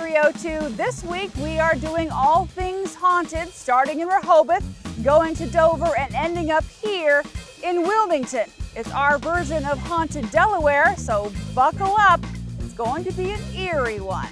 302. This week we are doing all things haunted, starting in Rehoboth, going to Dover, and ending up here in Wilmington. It's our version of Haunted Delaware, so buckle up. It's going to be an eerie one.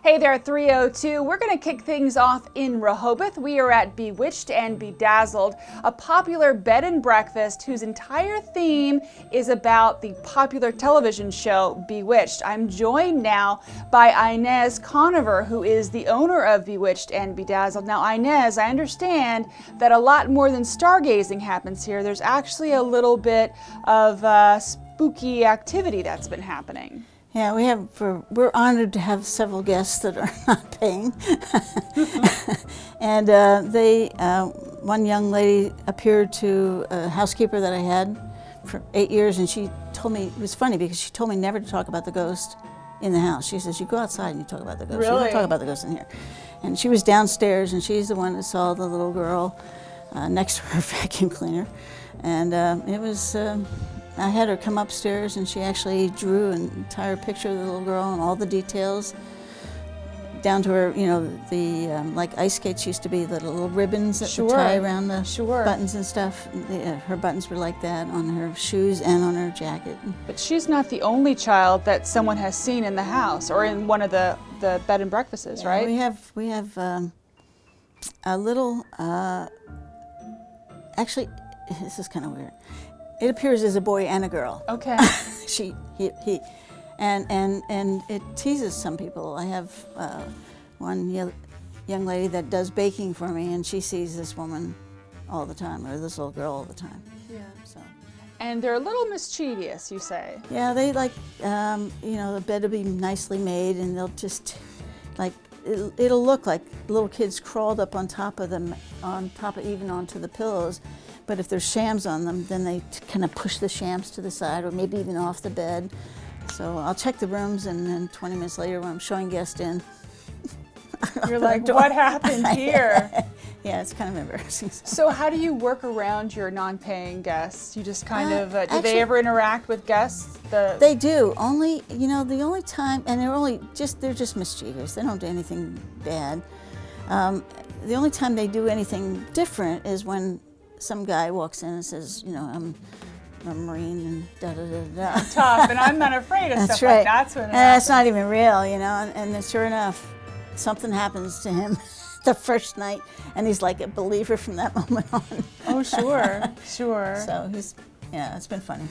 Hey there, 302. We're going to kick things off in Rehoboth. We are at Bewitched and Bedazzled, a popular bed and breakfast whose entire theme is about the popular television show Bewitched. I'm joined now by Inez Conover, who is the owner of Bewitched and Bedazzled. Now, Inez, I understand that a lot more than stargazing happens here. There's actually a little bit of spooky activity that's been happening. Yeah, we're honored to have several guests that are not paying. And one young lady appeared to a housekeeper that I had for 8 years, and she told me, it was funny because she told me never to talk about the ghost in the house. She says, you go outside and you talk about the ghost. Really? You don't talk about the ghost in here. And she was downstairs, and she's the one that saw the little girl next to her vacuum cleaner. And it was... I had her come upstairs, and she actually drew an entire picture of the little girl and all the details, down to her, the like ice skates used to be, the little ribbons that would tie around the buttons and stuff. Her buttons were like that on her shoes and on her jacket. But she's not the only child that someone has seen in the house or in one of the bed and breakfasts, right? We have a little. Actually, this is kind of weird. It appears as a boy and a girl. Okay. he, and it teases some people. I have one young lady that does baking for me, and she sees this woman all the time, or this little girl all the time. Yeah. So. And they're a little mischievous, you say. Yeah, they like, the bed will be nicely made, and they'll just, like, it'll look like little kids crawled up on top of them, even onto the pillows. But if there's shams on them, then they kind of push the shams to the side, or maybe even off the bed. So I'll check the rooms, and then 20 minutes later, when I'm showing guests in, you're like, what happened here? Yeah, it's kind of embarrassing. So how do you work around your non-paying guests? You just kind of, do actually, they ever interact with guests? They do. Only, the only time, and they're just mischievous. They don't do anything bad. The only time they do anything different is when some guy walks in and says, I'm a Marine and da-da-da-da. I'm tough, and I'm not afraid of That's stuff right. like that. And that's not even real, and then sure enough, something happens to him the first night, and he's like a believer from that moment on. Oh, sure. So it's been funny.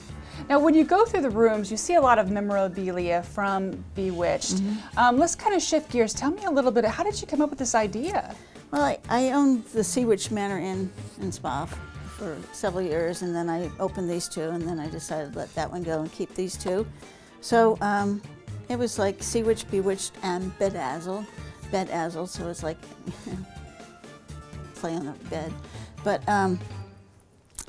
Now, when you go through the rooms, you see a lot of memorabilia from Bewitched. Mm-hmm. Let's kind of shift gears. Tell me a little bit, how did you come up with this idea? Well, I owned the Swedes Manor Inn in Spa for several years, and then I opened these two, and then I decided to let that one go and keep these two. So it was like Swedes, Bewitched, and Bedazzled. Bedazzled, so it's like play on the bed. But I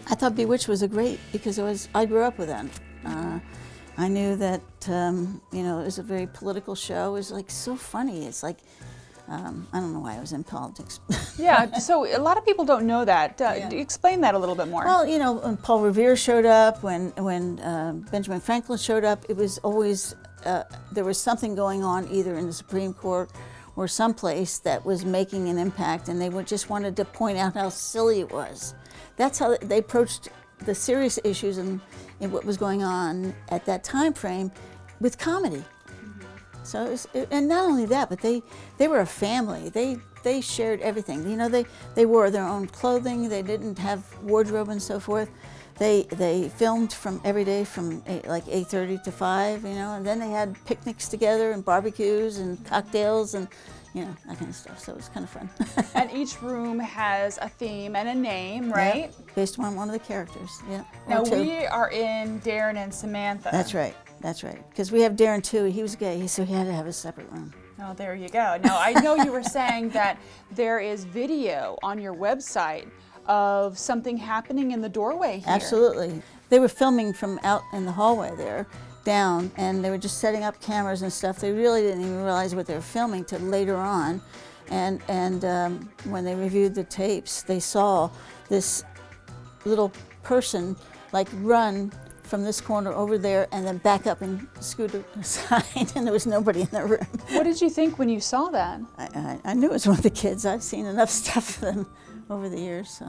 thought Bewitched was a great, because I grew up with them. I knew that it was a very political show. It was like so funny. It's like I don't know why I was in politics. Yeah, so a lot of people don't know that. Explain that a little bit more. Well, when Paul Revere showed up, when Benjamin Franklin showed up, it was always, there was something going on either in the Supreme Court or someplace that was making an impact, and they just wanted to point out how silly it was. That's how they approached the serious issues in what was going on at that time frame with comedy. So, and not only that, but they were a family. They shared everything. They wore their own clothing. They didn't have wardrobe and so forth. They filmed from every day from 8:30 to 5. And then they had picnics together and barbecues and cocktails and that kind of stuff. So it was kind of fun. And each room has a theme and a name, right? Yeah, based on one of the characters. Yeah. Now we are in Darren and Samantha. That's right. Because we have Darren too. He was gay, so he had to have a separate room. Oh, there you go. Now, I know you were saying that there is video on your website of something happening in the doorway here. Absolutely. They were filming from out in the hallway there, down, and they were just setting up cameras and stuff. They really didn't even realize what they were filming till later on. And when they reviewed the tapes, they saw this little person like run from this corner over there and then back up and scoot aside, and there was nobody in the room. What did you think when you saw that? I knew it was one of the kids. I've seen enough stuff for them over the years.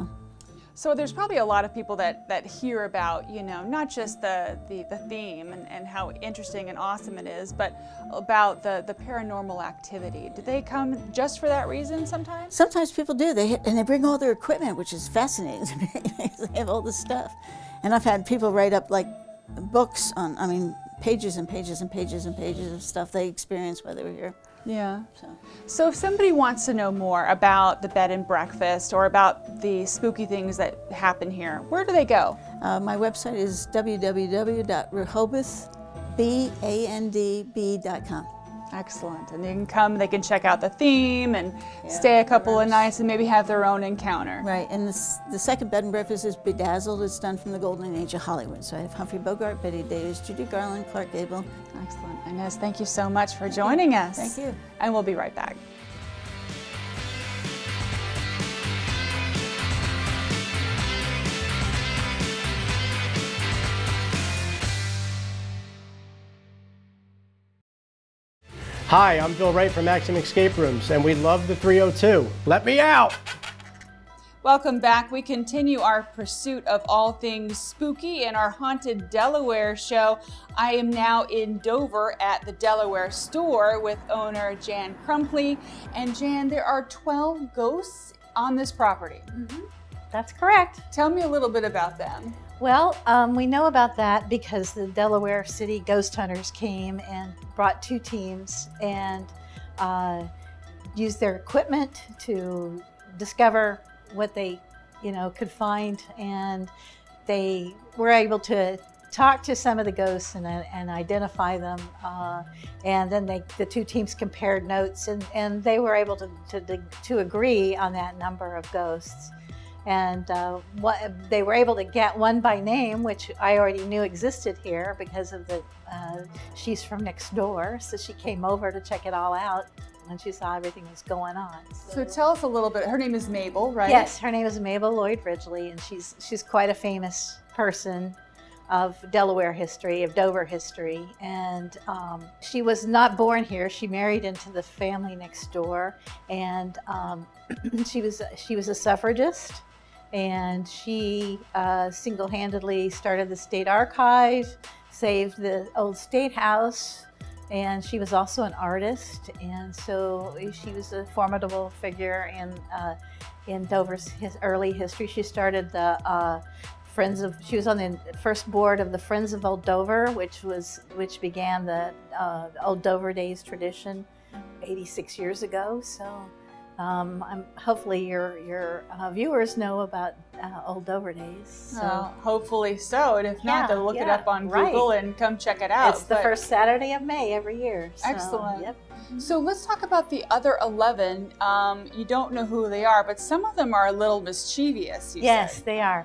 So there's probably a lot of people that hear about, you know, not just the theme and how interesting and awesome it is, but about the paranormal activity. Do they come just for that reason sometimes? Sometimes people do. And they bring all their equipment, which is fascinating to me. They have all this stuff. And I've had people write up like books on, pages and pages and pages and pages of stuff they experienced while they were here. Yeah. So if somebody wants to know more about the bed and breakfast or about the spooky things that happen here, where do they go? My website is www.rehobothbandb.com. Excellent. And they can come, they can check out the theme and stay a couple of nights and maybe have their own encounter. Right. And the second bed and breakfast is Bedazzled. It's done from the golden age of Hollywood. So I have Humphrey Bogart, Betty Davis, Judy Garland, Clark Gable. Excellent. Inez, thank you so much for joining us. Thank you. And we'll be right back. Hi, I'm Bill Wright from Action Escape Rooms, and we love the 302. Let me out! Welcome back. We continue our pursuit of all things spooky in our Haunted Delaware show. I am now in Dover at the Delaware store with owner Jan Crumpley. And Jan, there are 12 ghosts on this property. Mm-hmm. That's correct. Tell me a little bit about them. Well, we know about that because the Delaware City Ghost Hunters came and brought 2 teams and used their equipment to discover what they, could find, and they were able to talk to some of the ghosts and identify them, and then the 2 teams compared notes, and they were able to agree on that number of ghosts. And they were able to get one by name, which I already knew existed here because of she's from next door, so she came over to check it all out when she saw everything was going on. So tell us a little bit. Her name is Mabel, right? Yes, her name is Mabel Lloyd Ridgely, and she's quite a famous person of Delaware history, of Dover history, and she was not born here. She married into the family next door, and she was a suffragist. And she single-handedly started the state archive, saved the old state house, and she was also an artist. And so she was a formidable figure in Dover's early history. She started the she was on the first board of the Friends of Old Dover, which began the Old Dover Days tradition 86 years ago. So. Hopefully your viewers know about Old Dover Days. So. Hopefully so, and if not, they'll look it up on Google and come check it out. It's the first Saturday of May every year. So, excellent. Yep. So let's talk about the other 11. You don't know who they are, but some of them are a little mischievous. Yes, they are.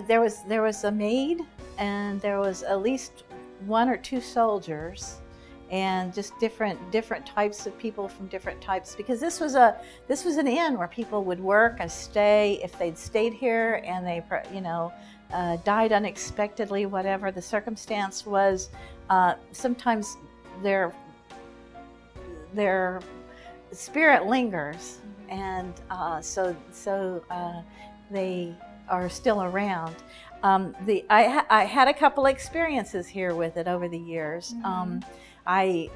There was a maid, and there was at least 1 or 2 soldiers. And just different types of people from different types, because this was an inn where people would work and stay if they'd stayed here and they died unexpectedly, whatever the circumstance was. Sometimes their spirit lingers, and so they are still around. I had a couple experiences here with it over the years. Mm-hmm. I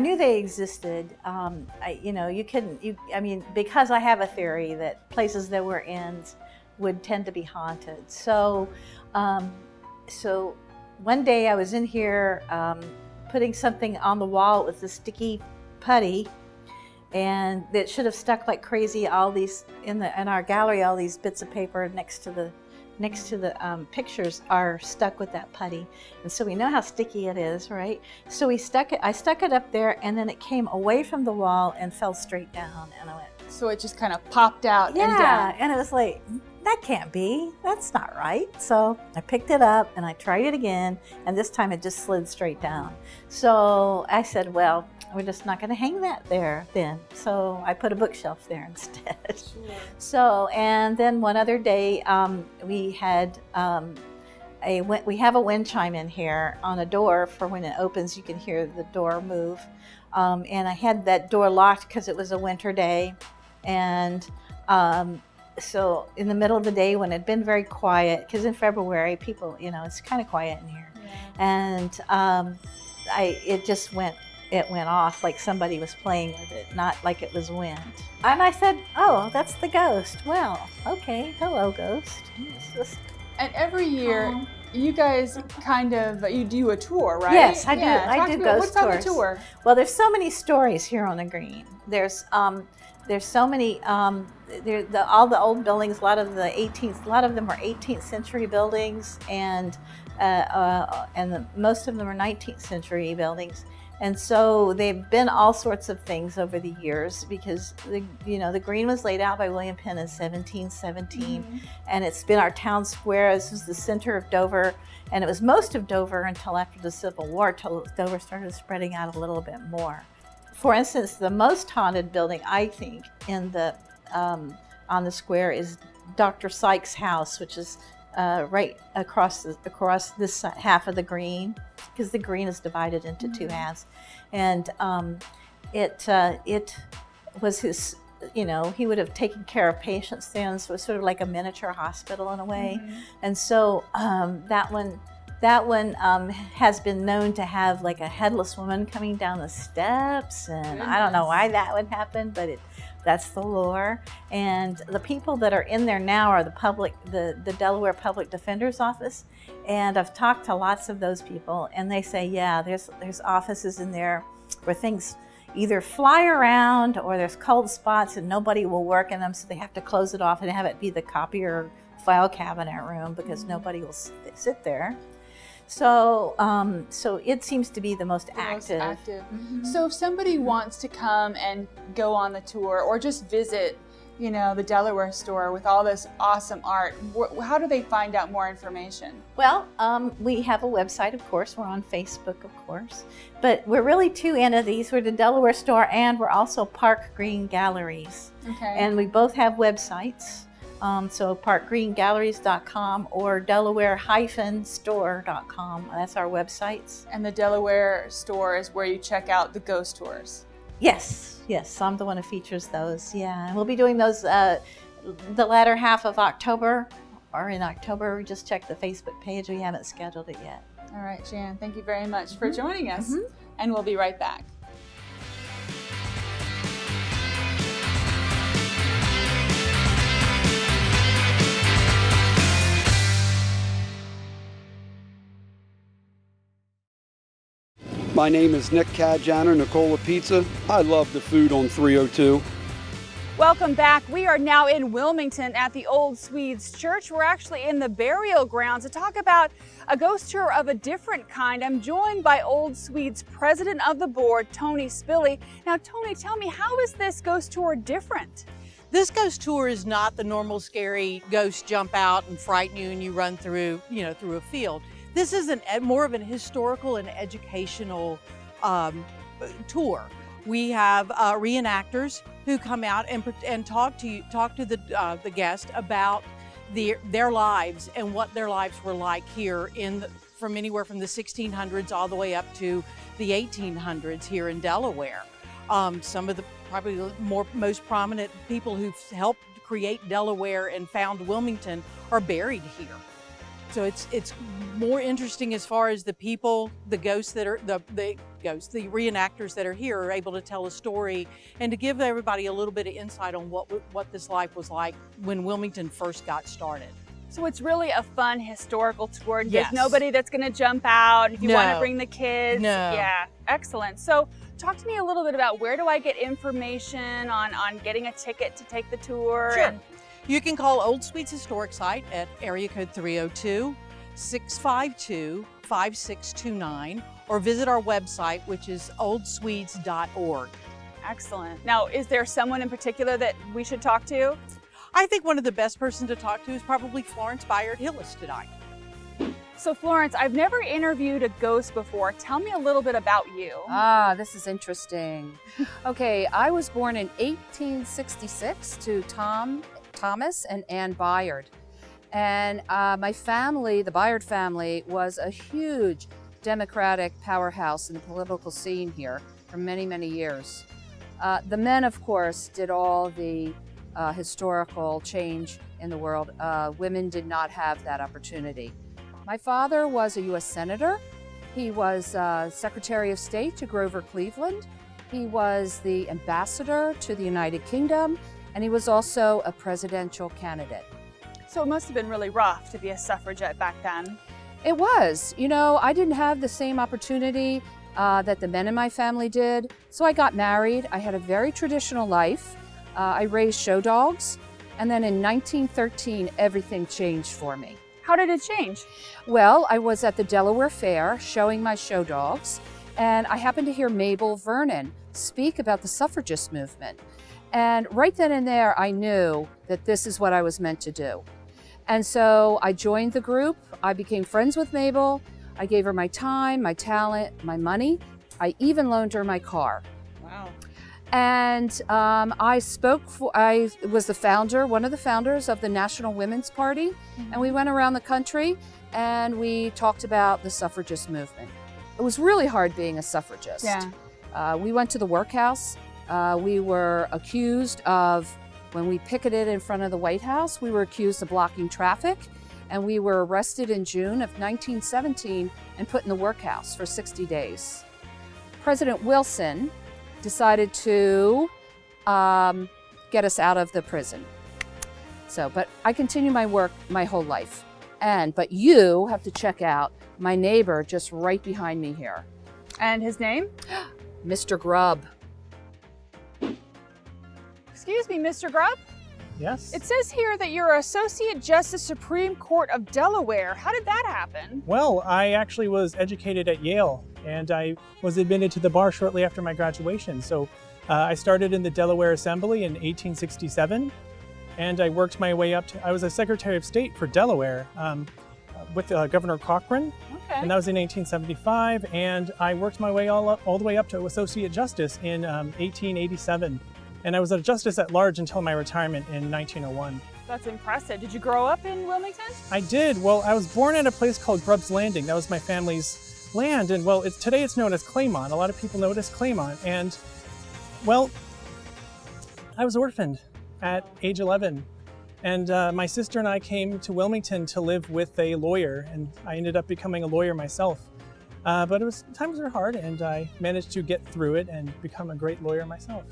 knew they existed. Because I have a theory that places that were inns would tend to be haunted. So one day I was in here putting something on the wall with the sticky putty, and it should have stuck like crazy. All these in our gallery, all these bits of paper next to next to the pictures are stuck with that putty. And so we know how sticky it is, right? So I stuck it up there, and then it came away from the wall and fell straight down, and I went, So it just kind of popped out and down. yeah, and it was like, that can't be, that's not right. So I picked it up and I tried it again, and this time it just slid straight down. So I said, well, we're just not going to hang that there then. So I put a bookshelf there instead. Sure. So, and then one other day, we had we have a wind chime in here on a door for when it opens, you can hear the door move. And I had that door locked because it was a winter day. And so in the middle of the day when it had been very quiet, because in February, people, it's kind of quiet in here. Yeah. And it went off like somebody was playing with it, not like it was wind. And I said, oh, that's the ghost. Well, okay, hello, ghost. And every year, you guys you do a tour, right? Yes, I do. I do ghost tours. What's on the tour? Well, there's so many stories here on the green. There's so many. All the old buildings. A lot of them are 18th century buildings, and most of them are 19th century buildings. And so they've been all sorts of things over the years, because the green was laid out by William Penn in 1717, and it's been our town square. This is the center of Dover, and it was most of Dover until after the Civil War, till Dover started spreading out a little bit more. For instance, the most haunted building, I think, on the square is Dr. Sykes' house, which is right across this half of the green, because the green is divided into two halves, and it was his. He would have taken care of patients then, so it was sort of like a miniature hospital in a way, and so that one has been known to have like a headless woman coming down the steps, and I don't know why that would happen, but that's the lore. And the people that are in there now are the Delaware Public Defender's Office, and I've talked to lots of those people, and they say, yeah, there's offices in there where things either fly around or there's cold spots and nobody will work in them, so they have to close it off and have it be the copier file cabinet room because nobody will sit there. So it seems to be the most active. So if somebody wants to come and go on the tour or just visit, the Delaware store with all this awesome art, how do they find out more information? Well, we have a website, of course. We're on Facebook, of course. But we're really two entities. We're the Delaware store, and we're also Park Green Galleries. Okay. And we both have websites. So parkgreengalleries.com or Delaware-store.com. That's our websites. And the Delaware store is where you check out the ghost tours. Yes, I'm the one who features those. Yeah, and we'll be doing those the latter half of October, or in October. Just check the Facebook page. We haven't scheduled it yet. All right, Jan, thank you very much for joining us, and we'll be right back. My name is Nick Cadjaner, Nicola Pizza. I love the food on 302. Welcome back. We are now in Wilmington at the old Swedes Church. We're actually in the burial grounds to talk about a ghost tour of a different kind. I'm joined by Old Swedes President of the Board, Tony Spilly. Now, Tony, tell me, how is this ghost tour different? This ghost tour is not the normal scary ghost jump out and frighten you and you run through, through a field. This is more of an historical and educational tour. We have reenactors who come out and talk to the guest about their lives and what their lives were like here from anywhere from the 1600s all the way up to the 1800s here in Delaware. Some of the probably most prominent people who've helped create Delaware and found Wilmington are buried here. So it's more interesting as far as the people, the ghosts that are the reenactors that are here are able to tell a story and to give everybody a little bit of insight on what this life was like when Wilmington first got started. So it's really a fun historical tour. Yes. There's nobody that's going to jump out. If you want to bring the kids. No. Yeah, excellent. So talk to me a little bit about where do I get information on getting a ticket to take the tour? Sure. You can call Old Swedes Historic Site at area code 302-652-5629 or visit our website, which is oldswedes.org. Excellent. Now, is there someone in particular that we should talk to? I think one of the best person to talk to is probably Florence Byard Hillis tonight. So Florence, I've never interviewed a ghost before. Tell me a little bit about you. This is interesting. Okay, I was born in 1866 to Thomas and Ann Byard. And my family, the Byard family, was a huge Democratic powerhouse in the political scene here for many, many years. The men, of course, did all the historical change in the world. Women did not have that opportunity. My father was a U.S. Senator. He was Secretary of State to Grover Cleveland. He was the ambassador to the United Kingdom, and he was also a presidential candidate. So it must have been really rough to be a suffragette back then. It was. You know, I didn't have the same opportunity that the men in my family did. So I got married. I had a very traditional life. I raised show dogs. And then in 1913, everything changed for me. How did it change? Well, I was at the Delaware Fair showing my show dogs, and I happened to hear Mabel Vernon speak about the suffragist movement. And right then and there, I knew that this is what I was meant to do. And so I joined the group. I became friends with Mabel. I gave her my time, my talent, my money. I even loaned her my car. Wow. And I was the founder, one of the founders of the National Women's Party. And we went around the country and we talked about the suffragist movement. It was really hard being a suffragist. Yeah. We went to the workhouse. We were accused of, when we picketed in front of the White House, we were accused of blocking traffic. And we were arrested in June of 1917 and put in the workhouse for 60 days. President Wilson decided to get us out of the prison. But I continue my work my whole life. But you have to check out my neighbor just right behind me here. And his name? Mr. Grubb. Excuse me, Mr. Grubb? Yes? It says here that you're Associate Justice Supreme Court of Delaware. How did that happen? Well, I actually was educated at Yale, and I was admitted to the bar shortly after my graduation. So I started in the Delaware Assembly in 1867, and I worked my way up I was a Secretary of State for Delaware with Governor Cochran, and that was in 1875, and I worked my way all the way up to Associate Justice in 1887. And I was a justice at large until my retirement in 1901. That's impressive. Did you grow up in Wilmington? I did. Well, I was born at a place called Grubb's Landing. That was my family's land. And well, today it's known as Claymont. A lot of people know it as Claymont. And well, I was orphaned at age 11. And my sister and I came to Wilmington to live with a lawyer. And I ended up becoming a lawyer myself. But times were hard, and I managed to get through it and become a great lawyer myself.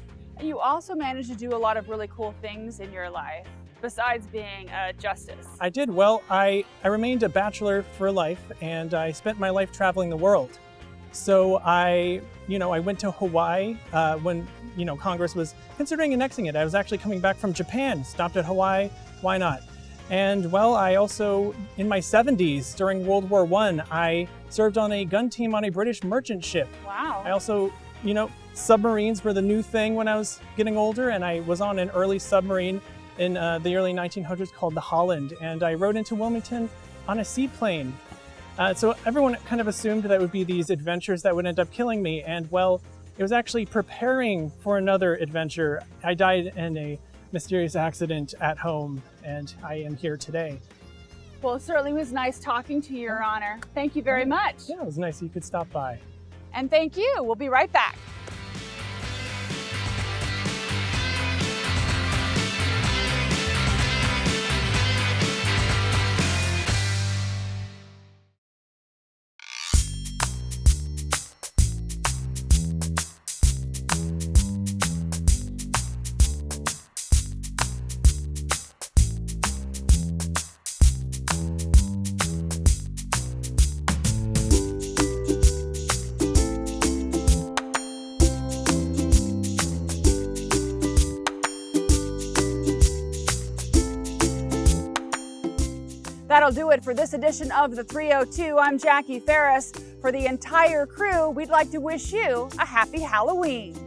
You also managed to do a lot of really cool things in your life, besides being a justice. I did. Well, I remained a bachelor for life, and I spent my life traveling the world. So I went to Hawaii when, Congress was considering annexing it. I was actually coming back from Japan, stopped at Hawaii, why not? And well, I also, in my 70s, during World War I served on a gun team on a British merchant ship. Wow. I also, submarines were the new thing when I was getting older, and I was on an early submarine in the early 1900s called the Holland, and I rode into Wilmington on a seaplane. So everyone kind of assumed that it would be these adventures that would end up killing me, and well, it was actually preparing for another adventure. I died in a mysterious accident at home, and I am here today. Well, it certainly was nice talking to you, Your Honor. Thank you very much. Yeah, it was nice you could stop by. And thank you. We'll be right back. That'll do it for this edition of the 302. I'm Jackie Ferris. For the entire crew, we'd like to wish you a happy Halloween.